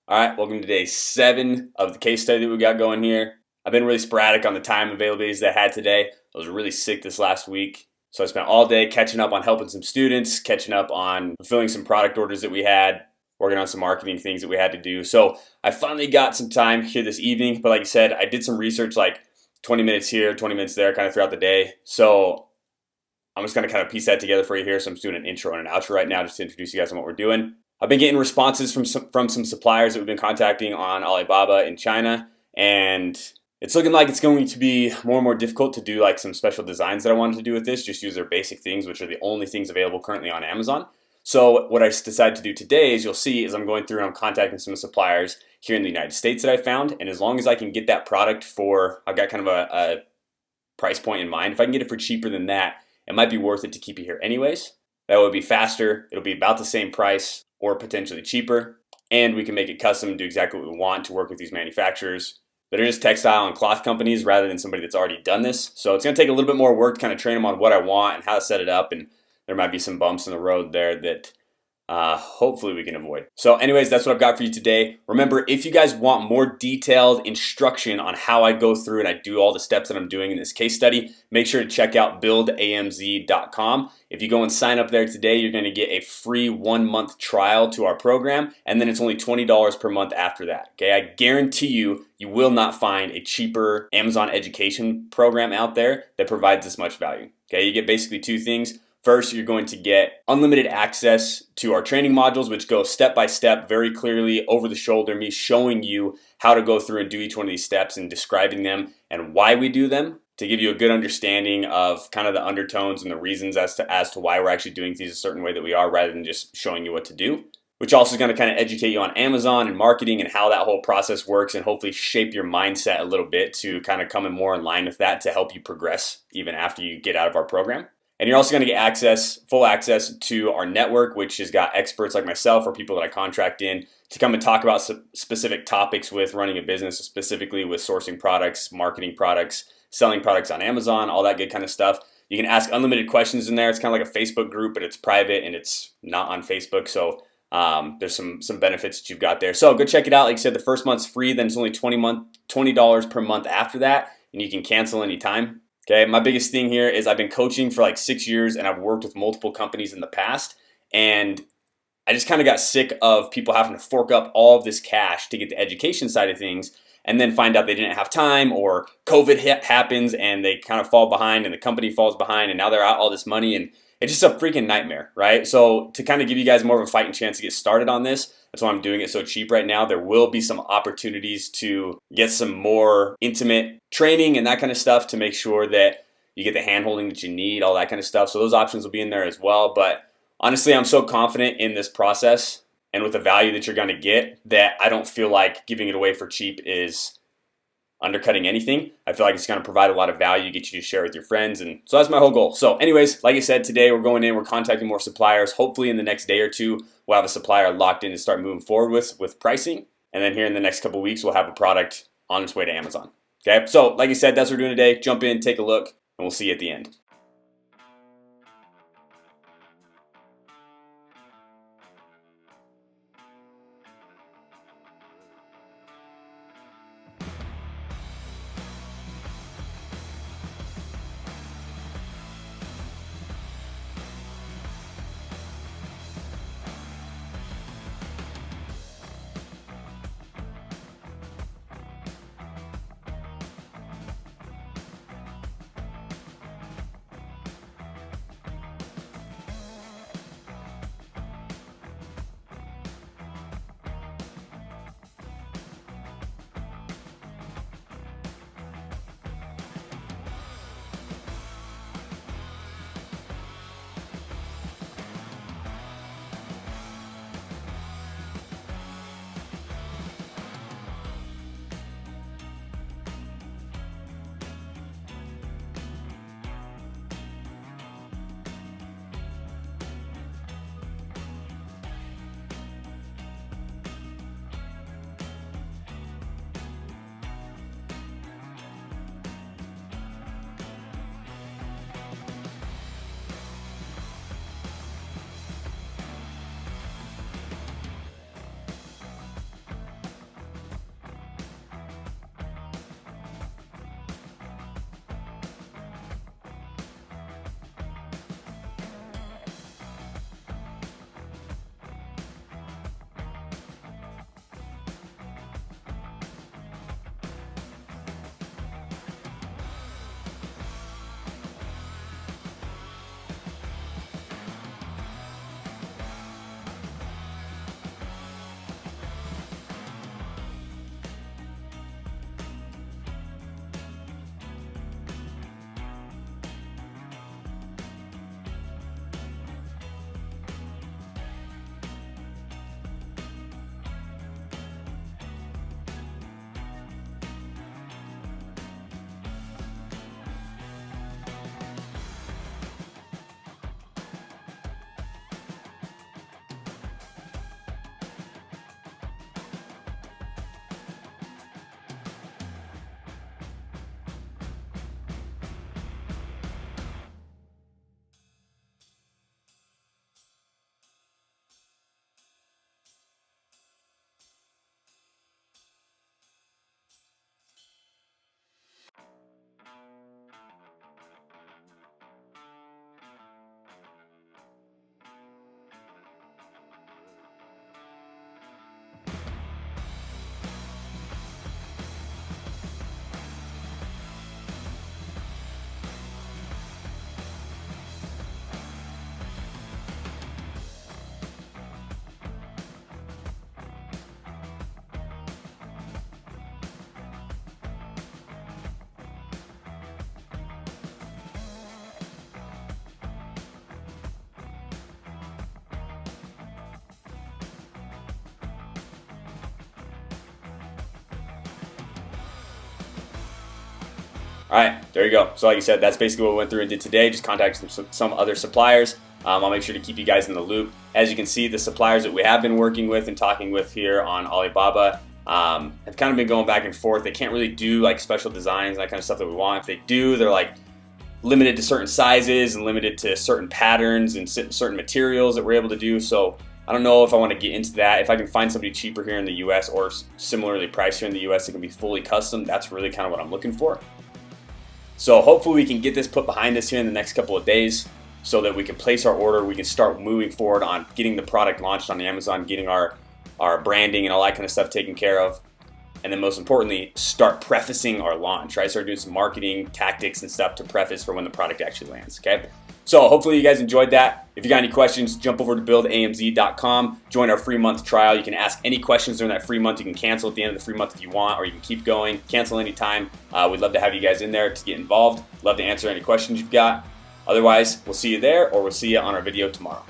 All right, welcome to day 7 of the case study that we got going here. I've been really sporadic on the time availabilities that I had today. I was really sick this last week, so I spent all day catching up on helping some students, catching up on fulfilling some product orders that we had, working on some marketing things that we had to do. So I finally got some time here this evening, but like I said, I did some research like 20 minutes here, 20 minutes there, kind of throughout the day. So I'm just going to kind of piece that together for you here. So I'm just doing an intro and an outro right now just to introduce you guys on what we're doing. I've been getting responses from some suppliers that we've been contacting on Alibaba in China, and it's looking like it's going to be more and more difficult to do like some special designs that I wanted to do with this, just use their basic things, which are the only things available currently on Amazon. So what I decided to do today, as you'll see, is I'm going through and I'm contacting some suppliers here in the United States that I found, and as long as I can get that product for, I've got kind of a price point in mind. If I can get it for cheaper than that, it might be worth it to keep it here anyways. That would be faster. It'll be about the same price or potentially cheaper, and we can make it custom and do exactly what we want to work with these manufacturers that are just textile and cloth companies rather than somebody that's already done this. So it's going to take a little bit more work to kind of train them on what I want and how to set it up, and there might be some bumps in the road there that hopefully we can avoid. So anyways, that's what I've got for you today. Remember, if you guys want more detailed instruction on how I go through and I do all the steps that I'm doing in this case study, make sure to check out buildamz.com. If you go and sign up there today, you're going to get a free 1-month trial to our program, and then it's only $20 per month after that. Okay, I guarantee you, you will not find a cheaper Amazon education program out there that provides this much value. Okay, you get basically 2 things. First, you're going to get unlimited access to our training modules, which go step by step, very clearly over the shoulder, me showing you how to go through and do each one of these steps and describing them and why we do them, to give you a good understanding of kind of the undertones and the reasons as to why we're actually doing things a certain way that we are, rather than just showing you what to do, which also is going to kind of educate you on Amazon and marketing and how that whole process works, and hopefully shape your mindset a little bit to kind of come in more in line with that to help you progress even after you get out of our program. And you're also going to get full access to our network, which has got experts like myself or people that I contract in to come and talk about specific topics with running a business, specifically with sourcing products, marketing products, selling products on Amazon, all that good kind of stuff. You can ask unlimited questions in there. It's kind of like a Facebook group, but it's private and it's not on Facebook. So there's some benefits that you've got there. So go check it out. Like I said, the first month's free. Then it's only $20 per month after that, and you can cancel anytime. Okay, my biggest thing here is I've been coaching for like 6 years, and I've worked with multiple companies in the past, and I just kind of got sick of people having to fork up all of this cash to get the education side of things, and then find out they didn't have time, or COVID happens and they kind of fall behind and the company falls behind, and now they're out all this money, and it's just a freaking nightmare, right? So to kind of give you guys more of a fighting chance to get started on this, that's why I'm doing it so cheap right now. There will be some opportunities to get some more intimate training and that kind of stuff to make sure that you get the hand-holding that you need, all that kind of stuff. So those options will be in there as well. But honestly, I'm so confident in this process and with the value that you're going to get that I don't feel like giving it away for cheap is undercutting anything. I feel like it's going to provide a lot of value, get you to share with your friends, and so that's my whole goal. So anyways, like I said, today we're contacting more suppliers. Hopefully in the next day or two, we'll have a supplier locked in to start moving forward with pricing, and then here in the next couple of weeks, we'll have a product on its way to Amazon. Okay, so like I said, that's what we're doing today. Jump in, take a look, and we'll see you at the end. All right, there you go. So like I said, that's basically what we went through and did today. Just contacted some other suppliers. I'll make sure to keep you guys in the loop. As you can see, the suppliers that we have been working with and talking with here on Alibaba have kind of been going back and forth. They can't really do like special designs, that kind of stuff that we want. If they do, they're like limited to certain sizes and limited to certain patterns and certain materials that we're able to do. So I don't know if I want to get into that. If I can find somebody cheaper here in the US or similarly priced here in the US that can be fully custom, that's really kind of what I'm looking for. So hopefully we can get this put behind us here in the next couple of days so that we can place our order, we can start moving forward on getting the product launched on Amazon, getting our branding and all that kind of stuff taken care of. And then most importantly, start prefacing our launch, right? Start doing some marketing tactics and stuff to preface for when the product actually lands, okay? So hopefully you guys enjoyed that. If you got any questions, jump over to buildamz.com, join our free month trial. You can ask any questions during that free month. You can cancel at the end of the free month if you want, or you can keep going, cancel anytime. We'd love to have you guys in there to get involved. Love to answer any questions you've got. Otherwise, we'll see you there, or we'll see you on our video tomorrow.